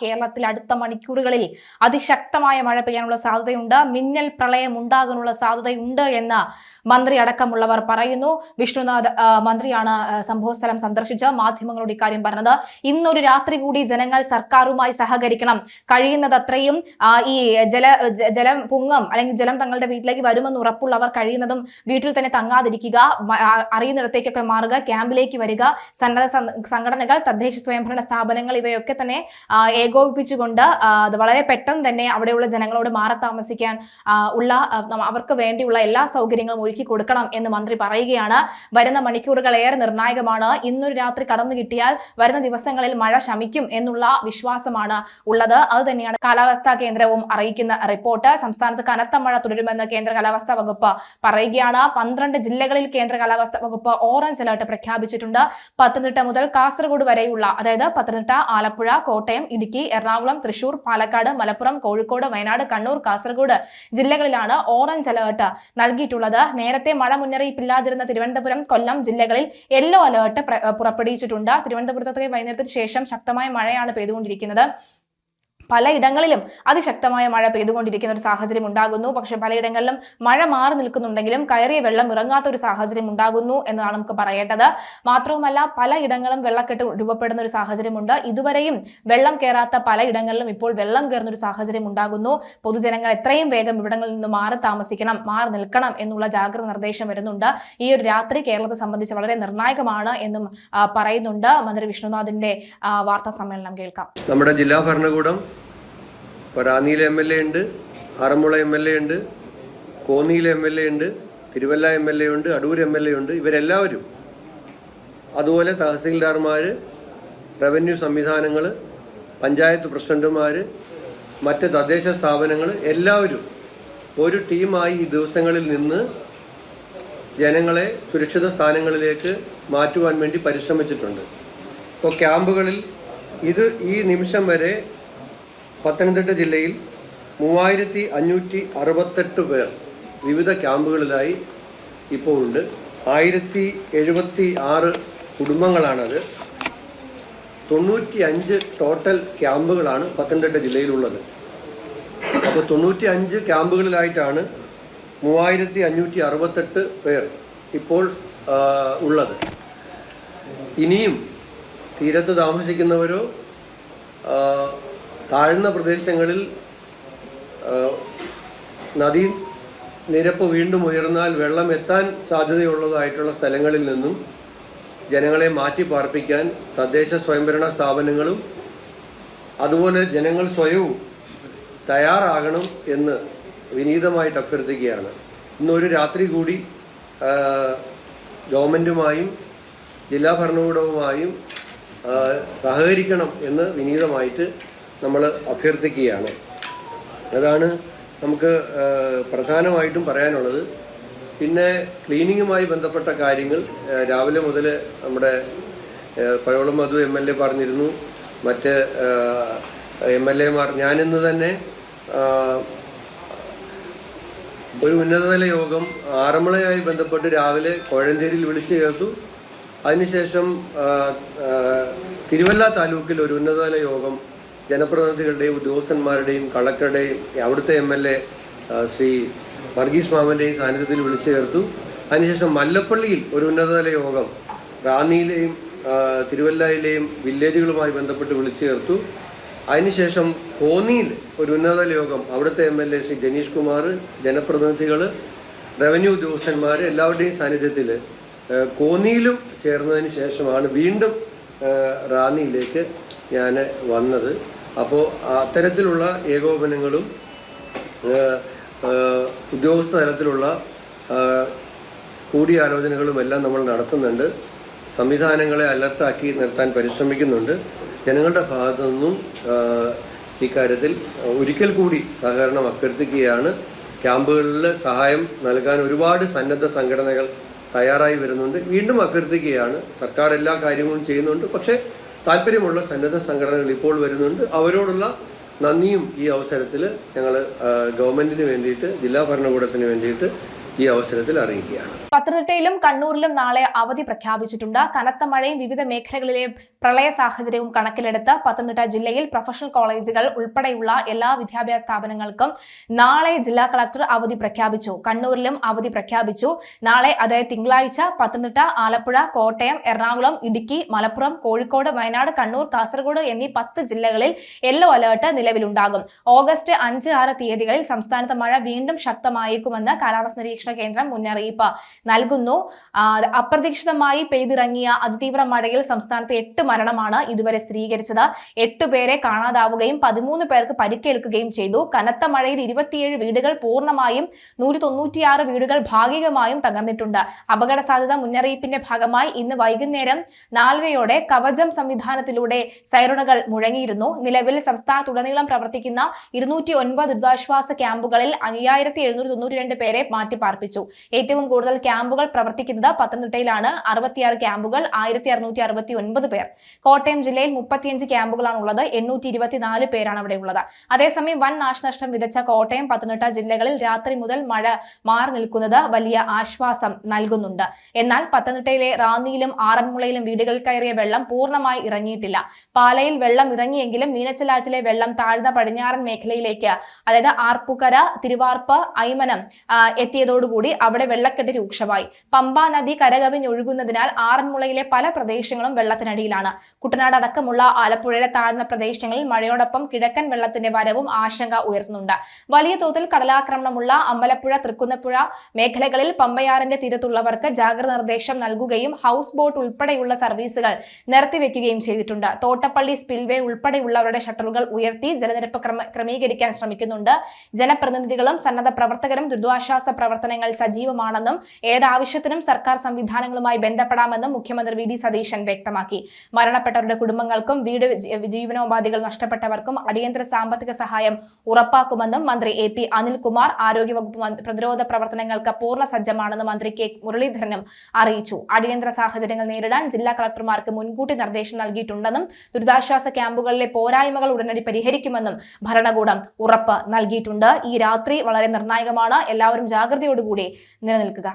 കേരളത്തിൽ അടുത്ത മണിക്കൂറുകളിൽ അതിശക്തമായ മഴ പെയ്യാനുള്ള സാധ്യതയുണ്ട്. മിന്നൽ പ്രളയം ഉണ്ടാകാനുള്ള സാധ്യതയുണ്ട് എന്ന് മന്ത്രി അടക്കമുള്ളവർ പറയുന്നു. വിഷ്ണുനാഥ് മന്ത്രിയാണ് സംഭവസ്ഥലം സന്ദർശിച്ച് മാധ്യമങ്ങളോട് ഇക്കാര്യം പറഞ്ഞത്. ഇന്നൊരു രാത്രി കൂടി ജനങ്ങൾ സർക്കാരുമായി സഹകരിക്കണം. കഴിയുന്നതത്രയും ഈ ജലം പൊങ്ങും അല്ലെങ്കിൽ ജലം തങ്ങളുടെ വീട്ടിലേക്ക് വരുമെന്ന് ഉറപ്പുള്ളവർ കഴിയുന്നതും വീട്ടിൽ തന്നെ തങ്ങാതിരിക്കുക, അറിയുന്നിടത്തേക്കൊക്കെ മാറുക, ക്യാമ്പിലേക്ക് വരിക. സന്നദ്ധ സംഘടനകൾ, തദ്ദേശ സ്വയംഭരണ സ്ഥാപനങ്ങൾ ഇവയൊക്കെ തന്നെ ഏകോപിപ്പിച്ചുകൊണ്ട് അത് വളരെ പെട്ടെന്ന് തന്നെ അവിടെയുള്ള ജനങ്ങളോട് മാറി താമസിക്കാൻ അവർക്ക് വേണ്ടിയുള്ള എല്ലാ സൗകര്യങ്ങളും ഒരുക്കി കൊടുക്കണം എന്ന് മന്ത്രി പറയുകയാണ്. വരുന്ന മണിക്കൂറുകൾ ഏറെ നിർണായകമാണ്. ഇന്നൊരു രാത്രി കടന്നു കിട്ടിയാൽ വരുന്ന ദിവസങ്ങളിൽ മഴ ശമിക്കും എന്നുള്ള വിശ്വാസമാണ് ഉള്ളത്. അത് തന്നെയാണ് കാലാവസ്ഥാ കേന്ദ്രവും അറിയിക്കുന്ന റിപ്പോർട്ട്. സംസ്ഥാനത്ത് കനത്ത മഴ തുടരുമെന്ന് കേന്ദ്ര കാലാവസ്ഥാ വകുപ്പ് പറയുകയാണ്. 12 ജില്ലകളിൽ കേന്ദ്ര കാലാവസ്ഥാ വകുപ്പ് ഓറഞ്ച് അലർട്ട് പ്രഖ്യാപിച്ചിട്ടുണ്ട്. പത്തനംതിട്ട മുതൽ കാസർഗോഡ് വരെയുള്ള, അതായത് പത്തനംതിട്ട, ആലപ്പുഴ, കോട്ടയം, ഇടുക്കി, എറണാകുളം, തൃശൂർ, പാലക്കാട്, മലപ്പുറം, കോഴിക്കോട്, വയനാട്, കണ്ണൂർ, കാസർഗോഡ് ജില്ലകളിലാണ് ഓറഞ്ച് അലേർട്ട് നൽകിയിട്ടുള്ളത്. നേരത്തെ മഴ മുന്നറിയിപ്പില്ലാതിരുന്ന തിരുവനന്തപുരം, കൊല്ലം ജില്ലകളിൽ യെല്ലോ അലേർട്ട് പുറപ്പെടുവിച്ചിട്ടുണ്ട്. തിരുവനന്തപുരത്തെ വൈകുന്നേരത്തിന് ശേഷം ശക്തമായ മഴയാണ് പെയ്തുകൊണ്ടിരിക്കുന്നത്. പലയിടങ്ങളിലും അതിശക്തമായ മഴ പെയ്തുകൊണ്ടിരിക്കുന്ന ഒരു സാഹചര്യം ഉണ്ടാകുന്നു. പക്ഷെ പലയിടങ്ങളിലും മഴ മാറി നിൽക്കുന്നുണ്ടെങ്കിലും കയറിയ വെള്ളം ഇറങ്ങാത്ത ഒരു സാഹചര്യം ഉണ്ടാകുന്നു എന്നാണ് നമുക്ക് പറയേണ്ടത്. മാത്രവുമല്ല, പലയിടങ്ങളും വെള്ളക്കെട്ട് രൂപപ്പെടുന്ന ഒരു സാഹചര്യമുണ്ട്. ഇതുവരെയും വെള്ളം കയറാത്ത പലയിടങ്ങളിലും ഇപ്പോൾ വെള്ളം കയറുന്ന ഒരു സാഹചര്യം ഉണ്ടാകുന്നു. പൊതുജനങ്ങൾ എത്രയും വേഗം ഇവിടങ്ങളിൽ നിന്ന് മാറി താമസിക്കണം, മാറി നിൽക്കണം എന്നുള്ള ജാഗ്രത നിർദ്ദേശം വരുന്നുണ്ട്. ഈ ഒരു രാത്രി കേരളത്തെ സംബന്ധിച്ച് വളരെ നിർണായകമാണ് എന്നും പറയുന്നുണ്ട്. മന്ത്രി വിഷ്ണുനാഥിന്റെ വാർത്താ സമ്മേളനം കേൾക്കാം. നമ്മുടെ ജില്ലാ ഭരണകൂടം റാന്നിയിലെ MLA ഉണ്ട്, ആറന്മുള MLA ഉണ്ട്, കോന്നിയിലെ MLA ഉണ്ട്, തിരുവല്ല MLA ഉണ്ട്, അടൂർ MLA ഉണ്ട്. ഇവരെല്ലാവരും, അതുപോലെ തഹസീൽദാർമാർ, റവന്യൂ സംവിധാനങ്ങൾ, പഞ്ചായത്ത് പ്രസിഡന്റുമാർ, മറ്റ് തദ്ദേശ സ്ഥാപനങ്ങൾ എല്ലാവരും ഒരു ടീമായി ഈ ദിവസങ്ങളിൽ നിന്ന് ജനങ്ങളെ സുരക്ഷിത സ്ഥാനങ്ങളിലേക്ക് മാറ്റുവാൻ വേണ്ടി പരിശ്രമിച്ചിട്ടുണ്ട്. ഇപ്പോൾ ക്യാമ്പുകളിൽ ഈ നിമിഷം വരെ പത്തനംതിട്ട ജില്ലയിൽ 3568 പേർ വിവിധ ക്യാമ്പുകളിലായി ഇപ്പോൾ ഉണ്ട്. 1076 കുടുംബങ്ങളാണത്. 95 ടോട്ടൽ ക്യാമ്പുകളാണ് പത്തനംതിട്ട ജില്ലയിലുള്ളത്. അപ്പോൾ 95 ക്യാമ്പുകളിലായിട്ടാണ് 3568 പേർ ഇപ്പോൾ ഉള്ളത്. ഇനിയും തീരത്ത് താമസിക്കുന്നവരോ താഴ്ന്ന പ്രദേശങ്ങളിൽ നദീ നിരപ്പ് വീണ്ടും ഉയർന്നാൽ വെള്ളം എത്താൻ സാധ്യതയുള്ളതായിട്ടുള്ള സ്ഥലങ്ങളിൽ നിന്നും ജനങ്ങളെ മാറ്റി പാർപ്പിക്കാൻ തദ്ദേശ സ്വയംഭരണ സ്ഥാപനങ്ങളും അതുപോലെ ജനങ്ങൾ സ്വയവും തയ്യാറാകണം എന്ന് വിനീതമായിട്ട് അഭ്യർത്ഥിക്കുകയാണ്. ഇന്നൊരു രാത്രി കൂടി ഗവൺമെൻറ്റുമായും ജില്ലാ ഭരണകൂടവുമായും സഹകരിക്കണം എന്ന് വിനീതമായിട്ട് നമ്മൾ അഭ്യർത്ഥിക്കുകയാണ്. അതാണ് നമുക്ക് പ്രധാനമായിട്ടും പറയാനുള്ളത്. പിന്നെ ക്ലീനിങ്ങുമായി ബന്ധപ്പെട്ട കാര്യങ്ങൾ രാവിലെ മുതൽ നമ്മുടെ പഴവളം മധു MLA പറഞ്ഞിരുന്നു, മറ്റ് MLAമാർ. ഞാനിന്ന് തന്നെ ഒരു ഉന്നതതല യോഗം ആറന്മുളയുമായി ബന്ധപ്പെട്ട് രാവിലെ കോഴഞ്ചേരിയിൽ വിളിച്ചു ചേർത്തു. അതിനുശേഷം തിരുവല്ല താലൂക്കിൽ ഒരു ഉന്നതതല യോഗം ജനപ്രതിനിധികളുടെയും ഉദ്യോഗസ്ഥന്മാരുടെയും കളക്ടറുടെയും അവിടുത്തെ MLA ശ്രീ വർഗീസ് മാമൻ്റെയും സാന്നിധ്യത്തിൽ വിളിച്ചു ചേർത്തു. അതിനുശേഷം മല്ലപ്പള്ളിയിൽ ഒരു ഉന്നതതല യോഗം റാന്നിയിലെയും തിരുവല്ലയിലെയും വില്ലേജുകളുമായി ബന്ധപ്പെട്ട് വിളിച്ചു ചേർത്തു. അതിനുശേഷം കോന്നിയിൽ ഒരു ഉന്നതതല യോഗം അവിടുത്തെ MLA ശ്രീ ജനീഷ് കുമാർ, ജനപ്രതിനിധികൾ, റവന്യൂ ഉദ്യോഗസ്ഥന്മാർ എല്ലാവരുടെയും സാന്നിധ്യത്തിൽ കോന്നിയിലും ചേർന്നതിന് ശേഷമാണ് വീണ്ടും റാന്നിയിലേക്ക് ഞാൻ വന്നത്. അപ്പോൾ അത്തരത്തിലുള്ള ഏകോപനങ്ങളും ഉദ്യോഗസ്ഥ തലത്തിലുള്ള കൂടിയാലോചനകളും എല്ലാം നമ്മൾ നടത്തുന്നുണ്ട്. സംവിധാനങ്ങളെ അലർട്ടാക്കി നിർത്താൻ പരിശ്രമിക്കുന്നുണ്ട്. ജനങ്ങളുടെ ഭാഗത്തു നിന്നും ഇക്കാര്യത്തിൽ ഒരിക്കൽ കൂടി സഹകരണം അഭ്യർത്ഥിക്കുകയാണ്. ക്യാമ്പുകളിൽ സഹായം നൽകാൻ ഒരുപാട് സന്നദ്ധ സംഘടനകൾ തയ്യാറായി വരുന്നുണ്ട്. വീണ്ടും അഭ്യർത്ഥിക്കുകയാണ്. സർക്കാർ എല്ലാ കാര്യങ്ങളും ചെയ്യുന്നുണ്ട്. പക്ഷേ താല്പര്യമുള്ള സന്നദ്ധ സംഘടനകൾ ഇപ്പോൾ വരുന്നുണ്ട്. അവരോടുള്ള നന്ദിയും ഈ അവസരത്തിൽ ഞങ്ങൾ ഗവൺമെൻറ്റിന് വേണ്ടിയിട്ട്, ജില്ലാ ഭരണകൂടത്തിന് വേണ്ടിയിട്ട് ഈ അവസരത്തിൽ അറിയിക്കുകയാണ്. പത്തനംതിട്ടയിലും കണ്ണൂരിലും നാളെ അവധി പ്രഖ്യാപിച്ചിട്ടുണ്ട്. കനത്ത മഴയും വിവിധ മേഖലകളിലെ പ്രളയ സാഹചര്യവും കണക്കിലെടുത്ത് പത്തനംതിട്ട ജില്ലയിൽ പ്രൊഫഷണൽ കോളേജുകൾ ഉൾപ്പെടെയുള്ള എല്ലാ വിദ്യാഭ്യാസ സ്ഥാപനങ്ങൾക്കും നാളെ ജില്ലാ കളക്ടർ അവധി പ്രഖ്യാപിച്ചു. കണ്ണൂരിലും അവധി പ്രഖ്യാപിച്ചു. നാളെ അതായത് തിങ്കളാഴ്ച പത്തനംതിട്ട, ആലപ്പുഴ, കോട്ടയം, എറണാകുളം, ഇടുക്കി, മലപ്പുറം, കോഴിക്കോട്, വയനാട്, കണ്ണൂർ, കാസർഗോഡ് എന്നീ 10 ജില്ലകളിൽ യെല്ലോ അലേർട്ട് നിലവിലുണ്ടാകും. ഓഗസ്റ്റ് 5, 6 തീയതികളിൽ സംസ്ഥാനത്ത് മഴ വീണ്ടും ശക്തമായേക്കുമെന്ന് കാലാവസ്ഥാ നിരീക്ഷണ കേന്ദ്രം മുന്നറിയിപ്പ് നൽകുന്നു. അപ്രതീക്ഷിതമായി പെയ്തിറങ്ങിയ അതിതീവ്ര മഴയിൽ സംസ്ഥാനത്ത് 8 മരണമാണ് ഇതുവരെ സ്ഥിരീകരിച്ചത്. 8 പേരെ കാണാതാവുകയും 13 പേർക്ക് പരിക്കേൽക്കുകയും ചെയ്തു. കനത്ത മഴയിൽ 27 വീടുകൾ പൂർണ്ണമായും 196 വീടുകൾ ഭാഗികമായും തകർന്നിട്ടുണ്ട്. അപകട സാധ്യത മുന്നറിയിപ്പിന്റെ ഭാഗമായി ഇന്ന് വൈകുന്നേരം 4:30 കവചം സംവിധാനത്തിലൂടെ സൈറണുകൾ മുഴങ്ങിയിരുന്നു. നിലവിൽ സംസ്ഥാനത്തുടനീളം പ്രവർത്തിക്കുന്ന 209 ദുരിതാശ്വാസ ക്യാമ്പുകളിൽ 5792 പേരെ മാറ്റിപ്പാർപ്പിച്ചു. ഏറ്റവും കൂടുതൽ ക്യാമ്പുകൾ പ്രവർത്തിക്കുന്നത് പത്തനംതിട്ടയിലാണ്. 66 ക്യാമ്പുകൾ, 1669 പേർ. കോട്ടയം ജില്ലയിൽ 35 ക്യാമ്പുകളാണ് ഉള്ളത്. 824 പേരാണ് അവിടെ ഉള്ളത്. അതേസമയം വൻ നാശനഷ്ടം വിതച്ച കോട്ടയം, പത്തനംതിട്ട ജില്ലകളിൽ രാത്രി മുതൽ മഴ മാറി നിൽക്കുന്നത് വലിയ ആശ്വാസം നൽകുന്നുണ്ട്. എന്നാൽ പത്തനംതിട്ടയിലെ റാന്നിയിലും ആറന്മുളയിലും വീടുകൾ കയറിയ വെള്ളം പൂർണ്ണമായി ഇറങ്ങിയിട്ടില്ല. പാലയിൽ വെള്ളം ഇറങ്ങിയെങ്കിലും മീനച്ചിലാറ്റിലെ വെള്ളം താഴ്ന്ന പടിഞ്ഞാറൻ മേഖലയിലേക്ക്, അതായത് ആർപ്പുക്കര, തിരുവാർപ്പ്, ഐമനം എത്തിയതോടുകൂടി അവിടെ വെള്ളക്കെട്ട് രൂക്ഷമായി. പമ്പാ നദി കരകവിഞ്ഞൊഴുകുന്നതിനാൽ ആറന്മുളയിലെ പല പ്രദേശങ്ങളും വെള്ളത്തിനടിയിലാണ്. കുട്ടനാട് അടക്കമുള്ള ആലപ്പുഴയുടെ താഴ്ന്ന പ്രദേശങ്ങളിൽ മഴയോടൊപ്പം കിഴക്കൻ വെള്ളത്തിന്റെ വരവും ആശങ്ക ഉയർത്തുന്നുണ്ട്. വലിയ തോതിൽ കടലാക്രമണമുള്ള അമ്പലപ്പുഴ, തൃക്കുന്നപ്പുഴ മേഖലകളിൽ പമ്പയാറിന്റെ തീരത്തുള്ളവർക്ക് ജാഗ്രത നിർദ്ദേശം നൽകുകയും ഹൗസ് ബോട്ട് ഉൾപ്പെടെയുള്ള സർവീസുകൾ നിർത്തിവെക്കുകയും ചെയ്തിട്ടുണ്ട്. തോട്ടപ്പള്ളി സ്പിൽവേ ഉൾപ്പെടെയുള്ളവരുടെ ഷട്ടറുകൾ ഉയർത്തി ജലനിരപ്പ് ക്രമീകരിക്കാൻ ശ്രമിക്കുന്നുണ്ട്. ജനപ്രതിനിധികളും സന്നദ്ധ പ്രവർത്തകരും ദുരിതാശ്വാസ പ്രവർത്തനങ്ങൾ സജീവമാണെന്നും ഏതാവശ്യത്തിനും സർക്കാർ സംവിധാനങ്ങളുമായി ബന്ധപ്പെടാമെന്നും മുഖ്യമന്ത്രി വി ഡി സതീശൻ വ്യക്തമാക്കി. മരണപ്പെട്ടവരുടെ കുടുംബങ്ങൾക്കും വീട്, ജീവനോപാധികൾ നഷ്ടപ്പെട്ടവർക്കും അടിയന്തര സാമ്പത്തിക സഹായം ഉറപ്പാക്കുമെന്നും മന്ത്രി AP അനിൽകുമാർ ആരോഗ്യവകുപ്പ് പ്രതിരോധ പ്രവർത്തനങ്ങൾക്ക് പൂർണ്ണ സജ്ജമാണെന്ന് മന്ത്രി K മുരളീധരനും അറിയിച്ചു. അടിയന്തര സാഹചര്യങ്ങൾ നേരിടാൻ ജില്ലാ കളക്ടർമാർക്ക് മുൻകൂട്ടി നിർദ്ദേശം നൽകിയിട്ടുണ്ടെന്നും ദുരിതാശ്വാസ ക്യാമ്പുകളിലെ പോരായ്മകൾ ഉടനടി പരിഹരിക്കുമെന്നും ഭരണകൂടം ഉറപ്പ് നൽകിയിട്ടുണ്ട്. ഈ രാത്രി വളരെ നിർണായകമാണ്. എല്ലാവരും ജാഗ്രതയോടുകൂടി നിലനിൽക്കുക.